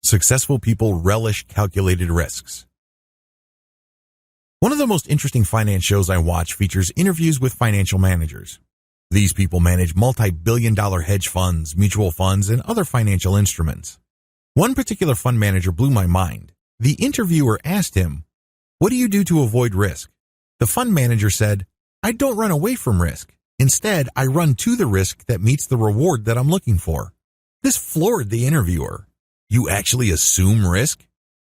Successful people relish calculated risks. One of the most interesting finance shows I watch features interviews with financial managers. These people manage multi-billion-dollar hedge funds, mutual funds, and other financial instruments. One particular fund manager blew my mind. The interviewer asked him, "What do you do to avoid risk?" The fund manager said, "I don't run away from risk. Instead, I run to the risk that meets the reward that I'm looking for." This floored the interviewer. You actually assume risk?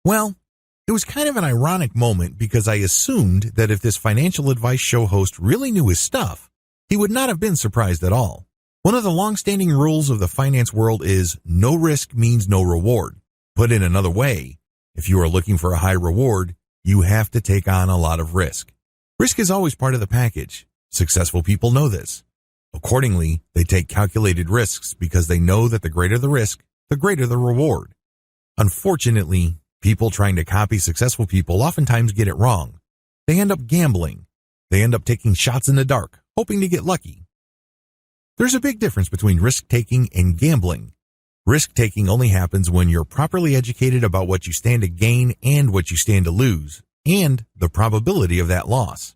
Well, it was kind of an ironic moment because I assumed that if this financial advice show host really knew his stuff, he would not have been surprised at all. One of the long-standing rules of the finance world is no risk means no reward. Put in another way, if you are looking for a high reward, you have to take on a lot of risk. Risk is always part of the package. Successful people know this. Accordingly, they take calculated risks because they know that the greater the risk, the greater the reward. Unfortunately, people trying to copy successful people oftentimes get it wrong. They end up gambling. They end up taking shots in the dark, hoping to get lucky. There's a big difference between risk-taking and gambling. Risk-taking only happens when you're properly educated about what you stand to gain and what you stand to lose, and the probability of that loss.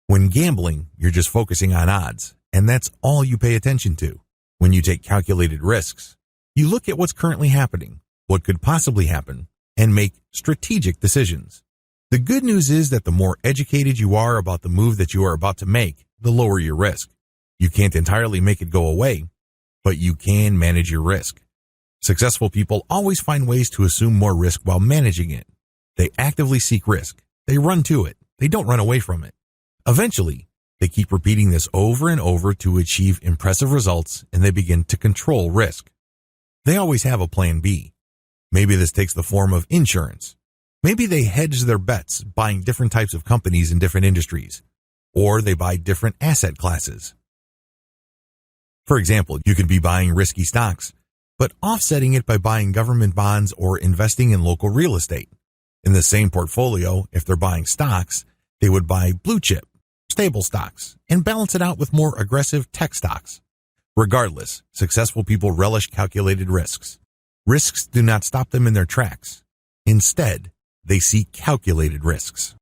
When gambling, you're just focusing on odds, and that's all you pay attention to. When you take calculated risks, you look at what's currently happening, what could possibly happen, and make strategic decisions. The good news is that the more educated you are about the move that you are about to make, the lower your risk. You can't entirely make it go away, but you can manage your risk. Successful people always find ways to assume more risk while managing it. They actively seek risk. They run to it. They don't run away from it. Eventually, they keep repeating this over and over to achieve impressive results, and they begin to control risk. They always have a plan B. Maybe this takes the form of insurance. Maybe they hedge their bets, buying different types of companies in different industries, or they buy different asset classes. For example, you could be buying risky stocks, but offsetting it by buying government bonds or investing in local real estate. In the same portfolio, if they're buying stocks, they would buy blue chip, stable stocks, and balance it out with more aggressive tech stocks. Regardless, successful people relish calculated risks. Risks do not stop them in their tracks. Instead, they seek calculated risks.